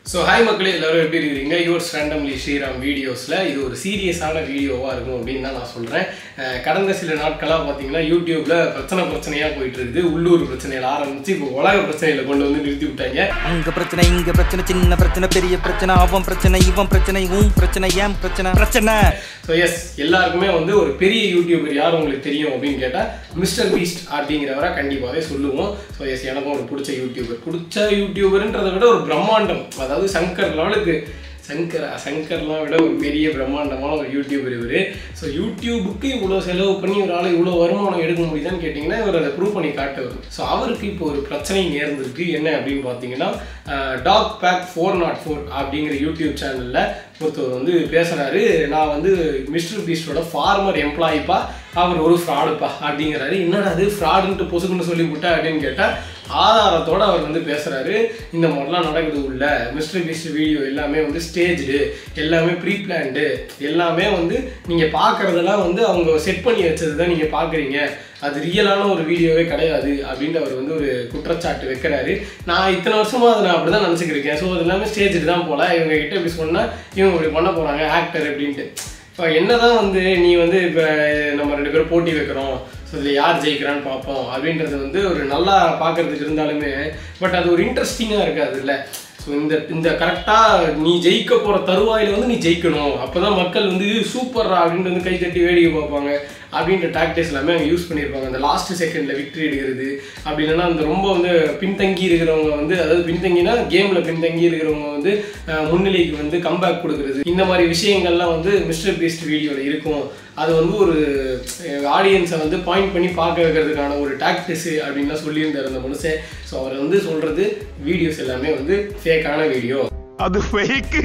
So hi மக்களே எல்லாரும் எப்படி இருக்கீங்க? யுவர்ஸ் randomly ஸ்ரீராம் வீடியோஸ்ல இது ஒரு சீரியஸான வீடியோவா இருக்கும் அப்படினு நான் சொல்றேன். கடந்த சில நாட்களா பாத்தீங்கன்னா YouTubeல பிரச்சனையா போயிட்டு இருக்குது. உள்ளூர் பிரச்சனையில ஆரம்பிச்சு இப்போ உலக பிரச்சனையில கொண்டு வந்து நிறுத்தி விட்டாங்க. அங்க பிரச்சனை இங்க பிரச்சனை சின்ன பிரச்சனை பெரிய பிரச்சனை அவன் பிரச்சனை இவன் பிரச்சனை உன் பிரச்சனை ஏன் பிரச்சனை. So yes எல்லாருக்குமே வந்து ஒரு பெரிய யூடியூபர் யார் உங்களுக்கு தெரியும் அப்படினு கேட்டா மிஸ்டர் பீஸ்ட் அப்படிங்கறவரை கண்டிப்பாவே சொல்லுவோம். So yes எனக்கும் ஒரு பிடிச்ச யூடியூபர்ன்றதை விட ஒரு பிரம்மாண்டம் அதாவது சங்கர் லெவலுக்கு சங்கர்லாம் விட ஒரு பெரிய பிரம்மாண்டமான ஒரு யூடியூபர் இவர். ஸோ யூடியூபுக்கு இவ்வளோ செலவு பண்ணி ஒரு ஆள் இவ்வளோ வருமானம் எடுக்க முடியுதான்னு கேட்டிங்கன்னா இவர் அதை ப்ரூவ் பண்ணி காட்டுவார். ஸோ அவருக்கு இப்போ ஒரு பிரச்சனை நேர்ந்திருக்கு. என்ன அப்படின்னு பார்த்தீங்கன்னா டாக் பேக் 404 அப்படிங்கிற யூடியூப் சேனலில் ஒருத்தர் வந்து பேசுகிறாரு. நான் வந்து மிஸ்டர் பீஸ்டோட ஃபார்மர் எம்ப்ளாயிப்பா, அவர் ஒரு ஃப்ராடுப்பா அப்படிங்கிறாரு. என்னடா அது ஃப்ராடுன்ட்டு பொசுக்குன்னு சொல்லி விட்டா அப்படின்னு கேட்டால் ஆதாரத்தோடு அவர் வந்து பேசுகிறாரு. இந்த மாதிரிலாம் நடக்குது உள்ள மிஸ்டர் பீஸ்ட் வீடியோ எல்லாமே வந்து ஸ்டேஜ்டு, எல்லாமே ப்ரீ பிளான்டு, எல்லாமே வந்து நீங்கள் பார்க்குறதெல்லாம் வந்து அவங்க செட் பண்ணி வச்சது தான் நீங்கள் பார்க்குறீங்க, அது ரியலான ஒரு வீடியோவே கிடையாது அப்படின்ட்டு அவர் வந்து ஒரு குற்றச்சாட்டு வைக்கிறாரு. நான் இத்தனை வருஷமாக அதை நான் அப்படி தான் நினச்சிக்கிருக்கேன். ஸோ அது எல்லாமே ஸ்டேஜ்டு தான் போல், இவங்க கிட்ட இப்படி சொன்னால் இவங்க இப்படி பண்ண போகிறாங்க ஆக்டர் அப்படின்ட்டு. இப்போ என்ன தான் வந்து நீ வந்து இப்போ நம்ம 2 பேரும் போட்டி வைக்கிறோம், ஸோ இதில் யார் ஜெயிக்கிறான்னு பார்ப்போம் அப்படின்றது வந்து ஒரு நல்லா பார்க்குறதுக்கு இருந்தாலுமே பட் அது ஒரு இன்ட்ரெஸ்டிங்காக இருக்காது இல்லை. ஸோ இந்த கரெக்டாக நீ ஜெயிக்க போகிற தருவாயில் வந்து நீ ஜெயிக்கணும், அப்போ தான் மக்கள் வந்து சூப்பர்ரா அப்படின்ட்டு வந்து கை தட்டி வேடிக்கை பார்ப்பாங்க அப்படின்ற டாக்டிக்ஸ் எல்லாமே அவங்க யூஸ் பண்ணியிருப்பாங்க. அந்த லாஸ்ட் செகண்டில் விக்ட்ரி எடுக்கிறது அப்படி இல்லைன்னா அந்த ரொம்ப வந்து பின்தங்கி இருக்கிறவங்க வந்து, அதாவது பின்தங்கினா கேமில் பின்தங்கி இருக்கிறவங்க வந்து முன்னிலைக்கு வந்து கம்பேக் கொடுக்குறது, இந்த மாதிரி விஷயங்கள்லாம் வந்து மிஸ்டர் பீஸ்ட் வீடியோவில் இருக்கும். அது வந்து ஒரு ஆடியன்ஸை வந்து பாயிண்ட் பண்ணி பார்க்க வைக்கிறதுக்கான ஒரு டாக்டிக்ஸு அப்படின்லாம் சொல்லியிருந்தார் அந்த மனுஷன். ஸோ அவர் வந்து சொல்கிறது வீடியோஸ் எல்லாமே வந்து ஃபேக்கான வீடியோ, அது ஃபேக்கு,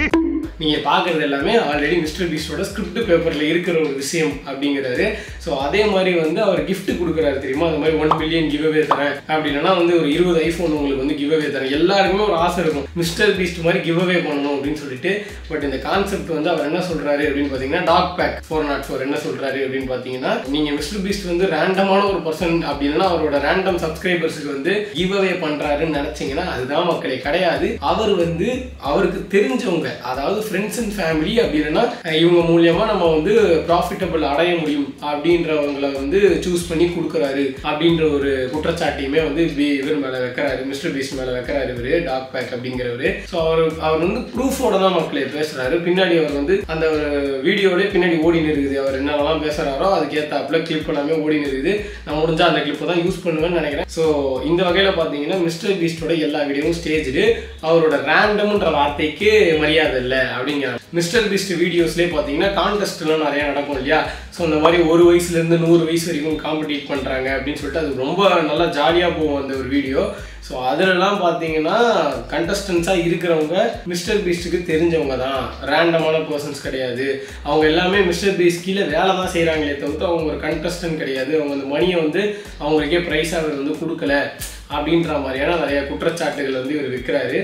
நீங்கள் பார்க்குறது எல்லாமே ஆல்ரெடி மிஸ்டர் பீஸ்டோட ஸ்கிரிப்ட் பேப்பரில் இருக்கிற ஒரு விஷயம் அப்படிங்கிறாரு. ஸோ அதே மாதிரி வந்து அவர் கிஃப்ட் கொடுக்குறாரு தெரியுமா, அந்த மாதிரி 1 மில்லியன் கிவ்அவே தரேன் அப்படின்னா வந்து ஒரு 20 ஐஃபோன் உங்களுக்கு வந்து கிவ்அவே தரேன். எல்லாருக்குமே ஒரு ஆசை இருக்கும் மிஸ்டர் பீஸ்ட் மாதிரி கிவ்அவே பண்ணணும் அப்படின்னு சொல்லிட்டு. பட் இந்த கான்செப்ட் வந்து அவர் என்ன சொல்கிறாரு அப்படின்னு பார்த்தீங்கன்னா டாக் பேக் 404 என்ன சொல்கிறாரு அப்படின்னு பார்த்தீங்கன்னா, நீங்கள் மிஸ்டர் பீஸ்ட் வந்து ரேண்டமான ஒரு பர்சன் அப்படின்னா அவரோட ரேண்டம் சப்ஸ்கிரைபர்ஸுக்கு வந்து கிவ்அவே பண்ணுறாருன்னு நினச்சிங்கன்னா அதுதான் மக்களே கிடையாது. அவர் வந்து அவருக்கு தெரிஞ்சவங்க, அதாவது ஃப்ரெண்ட்ஸ் அண்ட் ஃபேமிலி அப்படின்னா இவங்க மூலியமா நம்ம வந்து ப்ராஃபிட்டபிள் அடைய முடியும் அப்படின்றவங்களை வந்து சூஸ் பண்ணி கொடுக்குறாரு அப்படின்ற ஒரு குற்றச்சாட்டையுமே வந்து இவர் மேலே வைக்கிறாரு, மிஸ்டர் பீஸ்ட் மேலே வைக்கிறாரு இவர் டாக் பேக் அப்படிங்கிறவரு. ஸோ அவர் வந்து ப்ரூஃபோட தான் மக்களே பேசுறாரு. பின்னாடி அவர் வந்து அந்த வீடியோலேயே பின்னாடி ஓடினு இருக்குது, அவர் என்னெல்லாம் பேசுறாரோ அதுக்கேற்றாப்புல கிளிப் எல்லாமே ஓடினு இருக்குது. நான் முடிஞ்சா அந்த கிளிப்பை தான் யூஸ் பண்ணுவேன்னு நினைக்கிறேன். ஸோ இந்த வகையில் பார்த்தீங்கன்னா மிஸ்டர் பீஸ்டோட எல்லா வீடியோவும் ஸ்டேஜ்டு, அவரோட ரேண்டம்ன்ற வார்த்தைக்கு மரியாதை இல்லை அப்படிங்கிறாங்க. மிஸ்டர் பீஸ்ட் வீடியோஸ்லேயே பார்த்தீங்கன்னா கான்டெஸ்ட்லாம் நிறைய நடக்கும் இல்லையா. ஸோ அந்த மாதிரி 1 வயசுலேருந்து 100 வயசு வரைக்கும் காம்படிட் பண்ணுறாங்க அப்படின்னு சொல்லிட்டு அது ரொம்ப நல்லா ஜாலியாக போகும் அந்த ஒரு வீடியோ. ஸோ அதிலெல்லாம் பார்த்தீங்கன்னா கண்டஸ்டன்ஸாக இருக்கிறவங்க மிஸ்டர் பீஸ்ட்டுக்கு தெரிஞ்சவங்க தான், ரேண்டமான பர்சன்ஸ் கிடையாது. அவங்க எல்லாமே மிஸ்டர் பீஸ்ட் கீழே வேலை தான் செய்கிறாங்களே தவிர்த்து அவங்க ஒரு கண்டஸ்டன்ட் கிடையாது. அவங்க அந்த மணியை வந்து அவங்களுக்கே ப்ரைஸாக அவர் வந்து கொடுக்கல அப்படின்ற மாதிரியான நிறைய குற்றச்சாட்டுகள் வந்து இவர் விற்கிறாரு.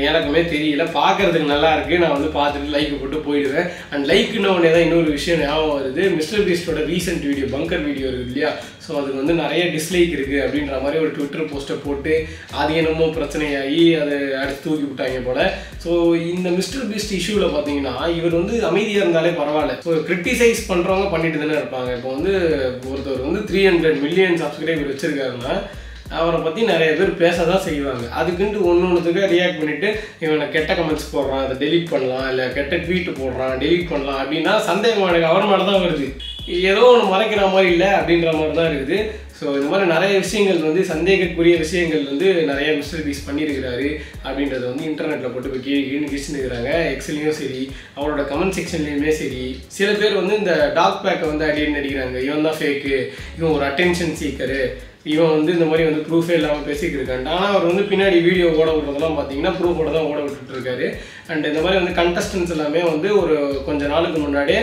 எனக்குமே தெரியல, பார்க்குறதுக்கு நல்லா இருக்குது, நான் வந்து பார்த்துட்டு லைக் போட்டு போயிடுவேன். அண்ட் லைக்குன்னு ஒன்றே தான் இன்னொரு விஷயம் ஞாபகம் வருது. மிஸ்டர் பீஸ்டோட ரீசெண்ட் வீடியோ பங்கர் வீடியோ இருக்குது இல்லையா, ஸோ அதுக்கு வந்து நிறைய டிஸ்லைக் இருக்குது அப்படின்ற மாதிரி ஒரு ட்விட்டர் போஸ்ட்டை போட்டு அது என்னமோ பிரச்சனையாகி அதை அடுத்து தூக்கி விட்டாங்க போல். ஸோ இந்த மிஸ்டர் பீஸ்ட் இஷ்யூவில் பார்த்தீங்கன்னா இவர் வந்து அமைதியாக இருந்தாலே பரவாயில்ல. ஸோ கிரிட்டிசைஸ் பண்ணுறவங்க பண்ணிட்டு தானே இருப்பாங்க. இப்போ வந்து ஒருத்தர் வந்து 300 மில்லியன் சப்ஸ்கிரைபர் வச்சுருக்காருன்னா அவரை பற்றி நிறைய பேர் பேச தான் செய்வாங்க. அதுக்குன்ட்டு ஒன்றுத்துக்காக ரியாக்ட் பண்ணிவிட்டு இவனை கெட்ட கமெண்ட்ஸ் போடுறான், அதை டெலீட் பண்ணலாம், இல்லை கெட்ட ட்வீட் போடுறான் டெலீட் பண்ணலாம் அப்படின்னா சந்தேகம் எனக்கு அவர் மேலே தான் வருது. ஏதோ ஒன்று மறைக்கிற மாதிரி இல்லை அப்படின்ற மாதிரி தான் இருக்குது. ஸோ இந்த மாதிரி நிறைய விஷயங்கள் வந்து சந்தேகக்குரிய விஷயங்கள் வந்து நிறைய மிஸ்டர் பீஸ்ட் பண்ணியிருக்கிறாரு அப்படின்றத வந்து இன்டர்நெட்டில் போட்டு போய் கிழிச்சுருக்கிறாங்க. எக்ஸ்லையும் சரி அவரோட கமெண்ட் செக்ஷன்லேயுமே சரி சில பேர் வந்து இந்த டாக் பேக்கை வந்து அடின்னு அடிக்கிறாங்க, இவன் தான் ஃபேக்கு, இவன் ஒரு அட்டென்ஷன் சீக்கரு, இவன் வந்து இந்த மாதிரி வந்து ப்ரூஃபே இல்லாமல் பேசிக்கிட்டு இருக்கான். ஆனால் அவர் வந்து பின்னாடி வீடியோ ஓட விடுறதெல்லாம் பார்த்தீங்கன்னா ப்ரூஃபோட தான் ஓட விட்டுட்டு இருக்காரு. அண்ட் இந்த மாதிரி வந்து கண்டஸ்டன்ஸ் எல்லாமே வந்து ஒரு கொஞ்ச நாளுக்கு முன்னாடியே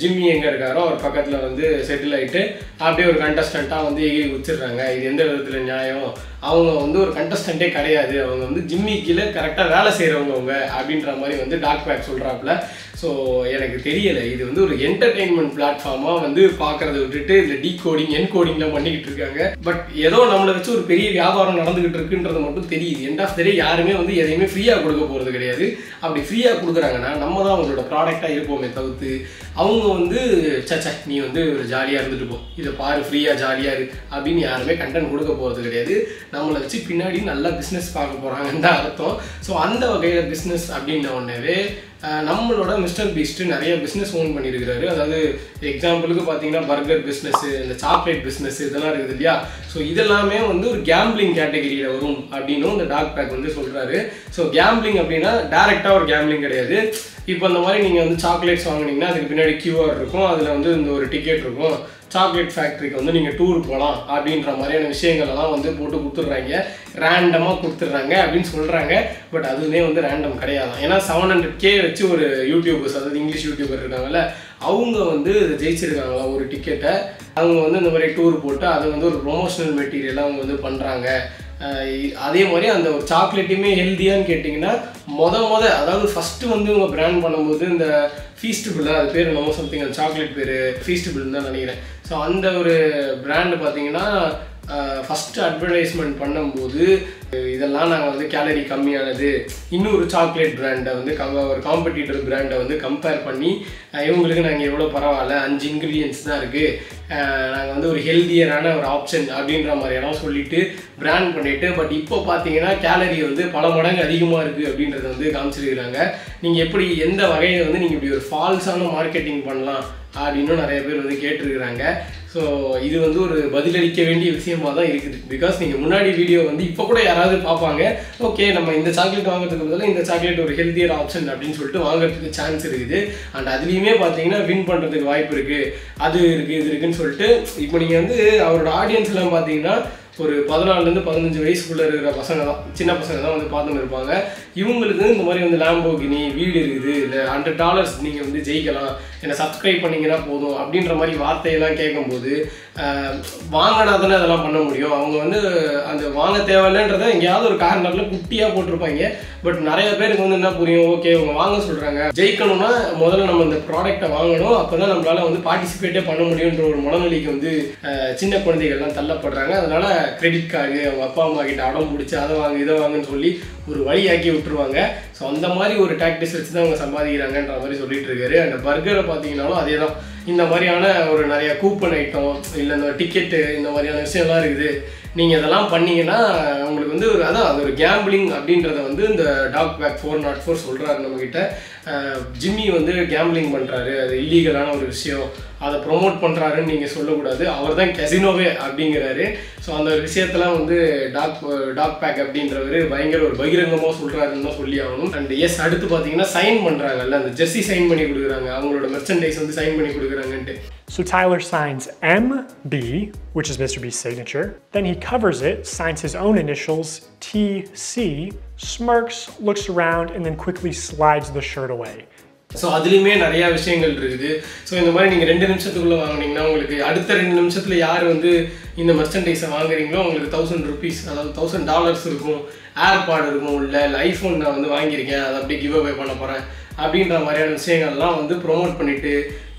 ஜிம்மி எங்கே இருக்காரோ அவர் பக்கத்தில் வந்து செட்டில் ஆகிட்டு அப்படியே ஒரு கண்டஸ்டண்ட்டாக வந்து எகிரி வச்சிடுறாங்க. இது எந்த விதத்தில் நியாயம்? அவங்க வந்து ஒரு கண்டஸ்டண்ட்டே கிடையாது, அவங்க வந்து ஜிம்மி கீழே கரெக்டாக வேலை செய்கிறவங்க அவங்க அப்படின்ற மாதிரி வந்து டாக் பேக் சொல்கிறாப்புல. ஸோ எனக்கு தெரியலை, இது வந்து ஒரு என்டர்டெயின்மெண்ட் பிளாட்ஃபார்மாக வந்து பார்க்குறத விட்டுட்டு இதில் டீகோடிங் என்கோடிங்லாம் பண்ணிக்கிட்டு இருக்காங்க. பட் ஏதோ நம்மளை வச்சு ஒரு பெரிய வியாபாரம் நடந்துகிட்டு இருக்குன்றது மட்டும் தெரியுது. எண்ட் ஆஃப் த டே யாருமே வந்து எதையுமே ஃப்ரீயாக கொடுக்க போகிறது கிடையாது. அப்படி ஃப்ரீயாக கொடுக்குறாங்கன்னா நம்ம தான் அவங்களோட ப்ராடக்டாக இருப்போமே தவிர்த்து அவங்க வந்து சச்சா நீ வந்து ஒரு ஜாலியாக இருந்துட்டு போ, இதை பாரு ஃப்ரீயாக ஜாலியாக இரு அப்படின்னு யாருமே கண்டென்ட் கொடுக்க போகிறது கிடையாது. நம்மளை வச்சு பின்னாடி நல்லா பிஸ்னஸ் பார்க்க போகிறாங்கன்னு தான் அர்த்தம். ஸோ அந்த வகையில் பிஸ்னஸ் அப்படின்ன உடனே நம்மளோட மிஸ்டர் பீஸ்ட் நிறைய பிஸ்னஸ் ஓன் பண்ணியிருக்கிறாரு. அதாவது எக்ஸாம்பிளுக்கு பார்த்தீங்கன்னா பர்கர் பிஸ்னஸ், இந்த சாக்லேட் பிஸ்னஸ் இதெல்லாம் இருக்குது இல்லையா. ஸோ இதெல்லாமே வந்து ஒரு கேம்பிளிங் கேட்டகரியில் வரும் அப்படின்னு இந்த டாக் பேக் வந்து சொல்கிறாரு. ஸோ கேம்பிளிங் அப்படின்னா டேரெக்டாக ஒரு கேம்பிளிங் கிடையாது. இப்போ அந்த மாதிரி நீங்கள் வந்து சாக்லேட்ஸ் வாங்கினீங்கன்னா அதுக்கு பின்னாடி கியூஆர் இருக்கும், அதில் வந்து இந்த ஒரு டிக்கெட் இருக்கும், சாக்லேட் ஃபேக்ட்ரிக்கு வந்து நீங்கள் டூர் போகலாம் அப்படின்ற மாதிரியான விஷயங்கள்லாம் வந்து போட்டு கொடுத்துட்றாங்க, ரேண்டமாக கொடுத்துட்றாங்க அப்படின்னு சொல்கிறாங்க. பட் அதுவுமே வந்து ரேண்டம் கிடையாது. ஏன்னா 700K வச்சு ஒரு யூடியூபர்ஸ், அதாவது இங்கிலீஷ் யூடியூபர் இருக்காங்கல்ல, அவங்க வந்து ஜெயிச்சிருக்காங்களா ஒரு டிக்கெட்டை. அவங்க வந்து இந்த மாதிரி டூர் போட்டு அதை வந்து ஒரு ப்ரொமோஷனல் மெட்டீரியலாக அவங்க வந்து பண்ணுறாங்க. அதே மாதிரி அந்த ஒரு சாக்லேட்டுமே ஹெல்த்தியான்னு கேட்டிங்கன்னா அதாவது ஃபஸ்ட்டு வந்து இவங்க பிராண்ட் பண்ணும்போது இந்த ஃபீஸ்டபிள், அது பேர் நம்ம சம்திங், அந்த சாக்லேட் பேர் ஃபீஸ்டபிள்னு தான் நினைக்கிறேன். ஸோ அந்த ஒரு பிராண்டு பார்த்தீங்கன்னா ஃபஸ்ட்டு அட்வர்டைஸ்மெண்ட் பண்ணும்போது இதெல்லாம் நாங்கள் வந்து கேலரி கம்மியானது, இன்னொரு சாக்லேட் பிராண்டை வந்து ஒரு காம்படிட்டர் பிராண்டை வந்து கம்பேர் பண்ணி இவங்களுக்கு நாங்கள் எவ்வளோ பரவாயில்ல 5 இன்க்ரீடியன்ஸ் தான் இருக்குது, நாங்கள் வந்து ஒரு ஹெல்தியரான ஒரு ஆப்ஷன் அப்படின்ற மாதிரியெல்லாம் சொல்லிட்டு பிராண்ட் பண்ணிவிட்டு, பட் இப்போ பார்த்தீங்கன்னா கேலரி வந்து பல மடங்கு அதிகமாக இருக்குது அப்படின்றத வந்து காமிச்சிருக்கிறாங்க. நீங்கள் எப்படி எந்த வகையில் வந்து நீங்கள் இப்படி ஒரு ஃபால்ஸான மார்க்கெட்டிங் பண்ணலாம் அப்படின்னு நிறைய பேர் வந்து கேட்டிருக்கிறாங்க. ஸோ இது வந்து ஒரு பதிலளிக்க வேண்டிய விஷயமா தான் இருக்குது. பிகாஸ் நீங்கள் முன்னாடி வீடியோ வந்து இப்போ கூட யாராவது பார்ப்பாங்க, ஓகே நம்ம இந்த சாக்லேட் வாங்குறதுக்கு பதிலாக இந்த சாக்லேட் ஒரு ஹெல்த்தியர் ஆப்ஷன் அப்படின்னு சொல்லிட்டு வாங்குறதுக்கு சான்ஸ் இருக்குது. அண்ட் அதுலேயுமே பார்த்தீங்கன்னா வின் பண்ணுறதுக்கு வாய்ப்பு இருக்குது, அது இருக்குது இது இருக்குதுன்னு சொல்லிட்டு. இப்போ நீங்கள் வந்து அவரோட ஆடியன்ஸ்லாம் பார்த்தீங்கன்னா ஒரு 14 to 15 வயசுக்குள்ளே இருக்கிற பசங்க தான், சின்ன பசங்க தான் வந்து பார்த்துன்னு இருப்பாங்க. இவங்களுக்கு இந்த மாதிரி வந்து லாம்போகினி வீடு இருக்குது, இல்லை $100 நீங்கள் வந்து ஜெயிக்கலாம், என்னை சப்ஸ்கிரைப் பண்ணிங்கன்னா போதும் அப்படின்ற மாதிரி வார்த்தையெல்லாம் கேட்கும்போது வாங்கினா தானே அதெல்லாம் பண்ண முடியும். அவங்க வந்து அந்த வாங்க தேவையில்லைன்றதை எங்கேயாவது ஒரு கார்னரில் குட்டியாக போட்டிருப்பாங்க. பட் நிறைய பேருக்கு வந்து என்ன புரியும், ஓகே அவங்க வாங்க சொல்கிறாங்க, ஜெயிக்கணும்னா முதல்ல நம்ம இந்த ப்ராடக்டை வாங்கணும், அப்போ தான் நம்மளால் வந்து பார்ட்டிசிபேட்டே பண்ண முடியுன்ற ஒரு மனநிலைக்கு வந்து சின்ன குழந்தைகள்லாம் தள்ளப்படுறாங்க. அதனால் கிரெடிட் கார்டு அவங்க அப்பா அம்மா கிட்ட அடம் பிடிச்சி அதை வாங்க இதை வாங்கன்னு சொல்லி ஒரு வழியாக்கி விட்டுருவாங்க. ஸோ அந்த மாதிரி ஒரு டாக்டிக்ஸ் வச்சு தான் அவங்க சம்பாதிக்கிறாங்கன்ற மாதிரி சொல்லிட்டு இருக்காரு. அந்த பர்கரை பார்த்தீங்கன்னாலும் அதே தான், இந்த மாதிரியான ஒரு நிறைய கூப்பன் ஐட்டம் இல்லை இந்த டிக்கெட்டு இந்த மாதிரியான விஷயம்லாம் இருக்குது. நீங்கள் இதெல்லாம் பண்ணிங்கன்னா உங்களுக்கு வந்து அதான் அது ஒரு கேம்பிளிங் அப்படின்றத வந்து இந்த டாக் பேக் 404 சொல்கிறாரு நம்மக்கிட்ட. ஜிம்மி வந்து கேம்பிளிங் பண்ணுறாரு, அது இல்லீகலான ஒரு விஷயம், அதை ப்ரொமோட் பண்ணுறாருன்னு நீங்கள் சொல்லக்கூடாது, அவர் தான் கெசினோவே அப்படிங்கிறாரு. ஸோ அந்த விஷயத்தெல்லாம் வந்து டாக் பேக் அப்படின்றவர் பயங்கர ஒரு பகிரங்கமாக சொல்கிறாருன்னு தான் சொல்லி ஆகணும். அண்ட் எஸ் அடுத்து பார்த்தீங்கன்னா சைன் பண்ணுறாங்கல்ல, அந்த ஜெர்சி சைன் பண்ணி கொடுக்குறாங்க, அவங்களோட மெர்ச்சன்டைஸ் வந்து சைன் பண்ணி கொடுக்குறாங்கன்ட்டு. So Tyler signs MB, which is Mr. Beast's signature. Then he covers it, signs his own initials, TC, smirks, looks around, and then quickly slides the shirt away. So அதுலேயுமே நிறையா விஷயங்கள் இருக்குது. So இந்த மாதிரி நீங்கள் 2 நிமிஷத்துக்குள்ளே வாங்கினீங்கன்னா உங்களுக்கு அடுத்த 2 நிமிஷத்தில் யார் வந்து இந்த மெர்ச்சன்டைஸை வாங்குறீங்களோ உங்களுக்கு $1000, அதாவது $1000 இருக்கும், ஏர்பாட் இருக்கும், இல்லை ஐஃபோன் நான் வந்து வாங்கியிருக்கேன் அதை அப்படியே கிவ் அவே பண்ண போகிறேன் அப்படின்ற மாதிரியான விஷயங்கள்லாம் வந்து ப்ரொமோட் பண்ணிவிட்டு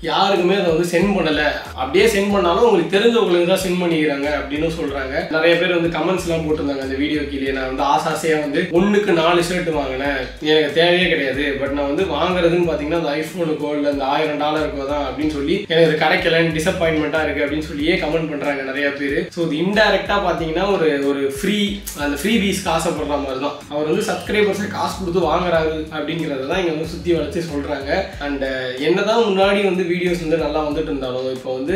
யாருக்குமே அதை வந்து சென்ட் பண்ணலை, அப்படியே சென்ட் பண்ணாலும் உங்களுக்கு தெரிஞ்சவங்களுக்கு தான் சென்ட் பண்ணிக்கிறாங்க அப்படின்னு சொல்கிறாங்க. நிறைய பேர் வந்து கமெண்ட்ஸ்லாம் போட்டிருந்தாங்க அந்த வீடியோ கீழே, நான் வந்து ஆசாசையாக வந்து 1க்கு 4 ஷர்ட் வாங்கினேன், எனக்கு தேவையே கிடையாது, பட் நான் வந்து வாங்குறதுன்னு பார்த்தீங்கன்னா அந்த ஐஃபோனுக்கோ இல்லை அந்த $1000 தான் அப்படின்னு சொல்லி எனக்கு இது கிடைக்கலன்னு டிசப்பாயின்மெண்ட்டாக இருக்குது அப்படின்னு சொல்லியே கமெண்ட் பண்ணுறாங்க நிறைய பேர். ஸோ இது இன்டைரக்டாக பார்த்தீங்கன்னா ஒரு ஃப்ரீ அந்த ஃப்ரீ பீஸ்க்கு ஆசைப்படுற மாதிரி தான் அவர் வந்து சப்ஸ்கிரைபர்ஸை காசு கொடுத்து வாங்குறாரு அப்படிங்கிறத தான் இங்கே வந்து சுற்றி வளைச்சி சொல்கிறாங்க. அண்ட் என்னதான் முன்னாடி வந்து வீடியோஸ் வந்து நல்லா வந்துட்டு இருந்தாலும் இப்போ வந்து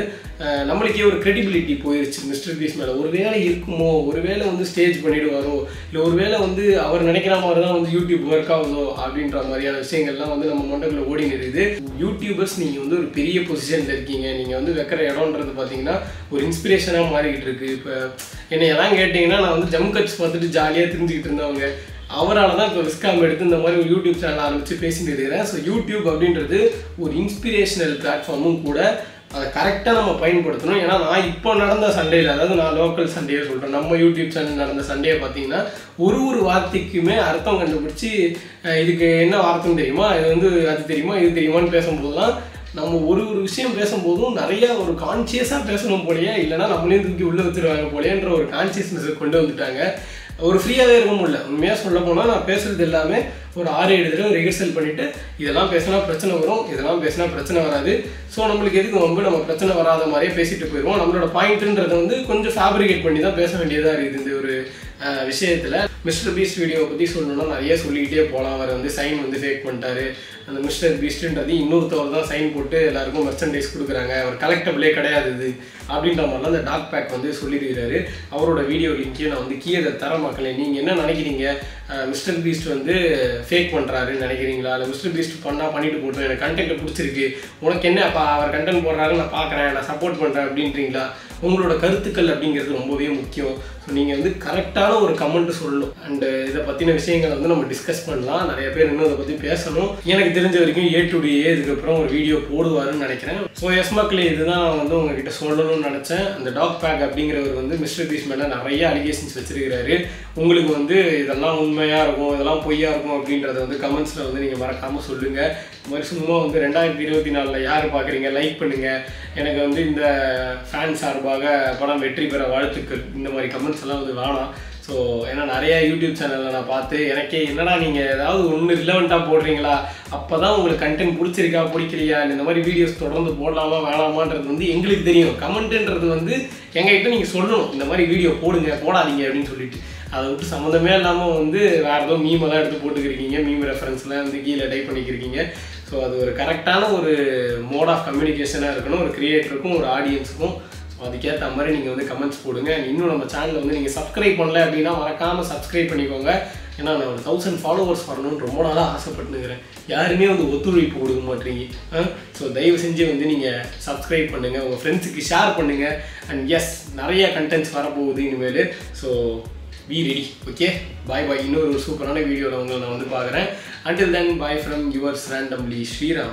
நம்மளுக்கே ஒரு கிரெடிபிலிட்டி போயிடுச்சு மிஸ்டர் பீஸ் மேலே. ஒருவேளை இருக்குமோ, ஒருவேளை வந்து ஸ்டேஜ் பண்ணிடுவாரோ, இல்லை ஒருவேளை வந்து அவர் நினைக்கிற மாதிரி தான் வந்து யூடியூப் ஒர்க் ஆகுதோ அப்படின்ற மாதிரியான விஷயங்கள்லாம் வந்து நம்ம மண்டக்குள்ள ஓடி நிறுது. யூடியூபர்ஸ் நீங்கள் வந்து ஒரு பெரிய பொசிஷனில் இருக்கீங்க, நீங்கள் வந்து வைக்கிற இடம்ன்றது பார்த்தீங்கன்னா ஒரு இன்ஸ்பிரேஷனாக மாறிக்கிட்டு இருக்கு. இப்போ என்னையெல்லாம் கேட்டிங்கன்னா நான் வந்து ஜம் கட்ஸ் பார்த்துட்டு ஜாலியாக தெரிஞ்சுக்கிட்டு இருந்தவங்க, அவரால் தான் இப்போ விஸ்காம் எடுத்து இந்த மாதிரி ஒரு யூடியூப் சேனல் ஆரம்பித்து பேசிட்டு இருக்கிறேன். ஸோ யூடியூப் அப்படின்றது ஒரு இன்ஸ்பிரேஷனல் பிளாட்ஃபார்மும் கூட. அதை கரெக்டாக நம்ம பயன்படுத்தணும். ஏன்னா நான் இப்போ நடந்த சண்டேயில், அதாவது நான் லோக்கல் சண்டேயை சொல்கிறேன், நம்ம யூடியூப் சேனல் நடந்த சண்டேயை பார்த்தீங்கன்னா ஒரு வார்த்தைக்குமே அர்த்தம் கண்டுபிடிச்சி இதுக்கு என்ன வார்த்தைன்னு தெரியுமா, இது வந்து அது தெரியுமா, இது தெரியுமான்னு பேசும்போதுலாம் நம்ம ஒரு விஷயம் பேசும்போதும் நிறையா ஒரு கான்சியஸாக பேசணும் போலையே, இல்லைனா நம்மளையும் தூக்கி உள்ளே வச்சுருவாங்க போலையன்ற ஒரு கான்சியஸ்னஸை கொண்டு வந்துட்டாங்க. ஒரு ஃப்ரீயாகவே இருக்க முடியல. உண்மையாக சொல்ல போனால் நான் பேசுகிறது எல்லாமே ஒரு 6-7 தடவை ரிஹர்சல் பண்ணிவிட்டு இதெல்லாம் பேசினா பிரச்சனை வரும், இதெல்லாம் பேசினா பிரச்சனை வராது, ஸோ நம்மளுக்கு எதுக்கு ரொம்ப நம்ம பிரச்சனை வராத மாதிரியே பேசிட்டு போயிடுவோம். நம்மளோட பாயிண்ட்டுன்றதை வந்து கொஞ்சம் ஃபேப்ரிகேட் பண்ணி தான் பேச வேண்டியதாக இருக்குது இந்த ஒரு விஷயத்தில். மிஸ்டர் பீஸ்ட் வீடியோவை பற்றி சொல்லணும்னா நிறைய சொல்லிக்கிட்டே போகலாம். அவர் வந்து சைன் வந்து ஃபேக் பண்ணிட்டாரு. அந்த மிஸ்டர் பீஸ்ட்ன்றது இன்னொருத்தவர் தான் சைன் போட்டு எல்லாருக்கும் மெர்ச்சன்டைஸ் கொடுக்குறாங்க, அவர் கலெக்டபிளே கிடையாது இது அப்படின்ற மாதிரிலாம் அந்த டாக் பேக் வந்து சொல்லியிருக்கிறாரு. அவரோட வீடியோ லிங்க்கையும் நான் வந்து கீழே தர மக்களே. நீங்கள் என்ன நினைக்கிறீங்க, மிஸ்டர் பீஸ்ட் வந்து ஃபேக் பண்ணுறாருன்னு நினைக்கிறீங்களா, இல்லை மிஸ்டர் பீஸ்ட் பண்ணிட்டு போட்டோம், எனக்கு கண்டென்ட் பிடிச்சிருக்கு, உனக்கு என்ன அப்போ அவர் கண்டென்ட் போடுறாரு நான் பார்க்குறேன், நான் சப்போர்ட் பண்ணுறேன் அப்படின்றீங்களா? உங்களோட கருத்துக்கள் அப்படிங்கிறது ரொம்பவே முக்கியம். ஸோ நீங்கள் வந்து கரெக்டான ஒரு கமெண்ட் சொல்லணும். அண்டு இதை பற்றின விஷயங்களை வந்து நம்ம டிஸ்கஸ் பண்ணலாம். நிறைய பேர் இன்னும் இதை பற்றி பேசணும். எனக்கு தெரிஞ்ச வரைக்கும் A to D இதுக்கப்புறம் ஒரு வீடியோ போடுவாருன்னு நினைக்கிறேன். ஸோ எஸ் மக்களே, இதுதான் நான் வந்து உங்ககிட்ட சொல்லணும்னு நினச்சேன். அந்த டாக் பேக் அப்படிங்கிறவர் வந்து மிஸ்டர் பீஸ்ட் மேலே நிறைய அலிகேஷன்ஸ் வச்சிருக்கிறாரு. உங்களுக்கு வந்து இதெல்லாம் உண்மையாக இருக்கும், இதெல்லாம் பொய்யா இருக்கும் அப்படின்றத வந்து கமெண்ட்ஸில் வந்து நீங்கள் மறக்காமல் சொல்லுங்கள். இது மாதிரி சும்மா வந்து 2024 யார் பார்க்குறீங்க, லைக் பண்ணுங்கள். எனக்கு வந்து இந்த ஃபேன் சார்பாக படம் வெற்றி பெற வாழ்த்துக்கள், இந்த மாதிரி கமெண்ட்ஸ் எல்லாம் வந்து வேணாம். ஸோ ஏன்னா நிறையா யூடியூப் சேனலில் நான் பார்த்து எனக்கே என்னடா நீங்கள் ஏதாவது ஒன்று ரிலவெண்ட்டாக போடுறீங்களா, அப்போ தான் உங்களுக்கு கண்டென்ட் பிடிச்சிருக்கா பிடிக்கலையா, இந்த மாதிரி வீடியோஸ் தொடர்ந்து போடலாமா வேணாமான்றது வந்து எங்களுக்கு தெரியும். கமெண்ட்டுன்றது வந்து எங்ககிட்ட நீங்கள் சொல்லணும், இந்த மாதிரி வீடியோ போடுங்க போடாதீங்க அப்படின்னு சொல்லிட்டு. அதை விட்டு சம்மந்தமே இல்லாமல் வந்து வேறு ஏதோ மீமெல்லாம் எடுத்து போட்டுக்கிருக்கீங்க, மீம் ரெஃபரன்ஸ்லாம் வந்து கீழே டைப் பண்ணிக்கிருக்கீங்க. ஸோ அது ஒரு கரெக்டான ஒரு மோட் ஆஃப் கம்யூனிகேஷனாக இருக்கணும், ஒரு கிரியேட்டருக்கும் ஒரு ஆடியன்ஸுக்கும். அதுக்கேற்ற மாதிரி நீங்கள் வந்து கமெண்ட்ஸ் போடுங்க. இன்னும் நம்ம சேனலை வந்து நீங்கள் சப்ஸ்கிரைப் பண்ணல அப்படின்னா மறக்காமல் சப்ஸ்கிரைப் பண்ணிக்கோங்க. ஏன்னா நான் ஒரு 1000 ஃபாலோவர்ஸ் வரணும்னு ரொம்ப நாளாக ஆசைப்பட்டுனுக்கிறேன். யாருமே வந்து ஒத்துழைப்பு கொடுக்க மாட்டீங்க. ஸோ தயவு செஞ்சு வந்து நீங்கள் சப்ஸ்கிரைப் பண்ணுங்கள், உங்கள் ஃப்ரெண்ட்ஸுக்கு ஷேர் பண்ணுங்கள். அண்ட் எஸ், நிறைய கண்டென்ட்ஸ் வரப்போகுது இனிமேல். So be ready. Okay, bye bye. இன்னொரு சூப்பரான வீடியோவில் உங்களை நான் வந்து பார்க்குறேன். Until then, bye from yours randomly, Sriram.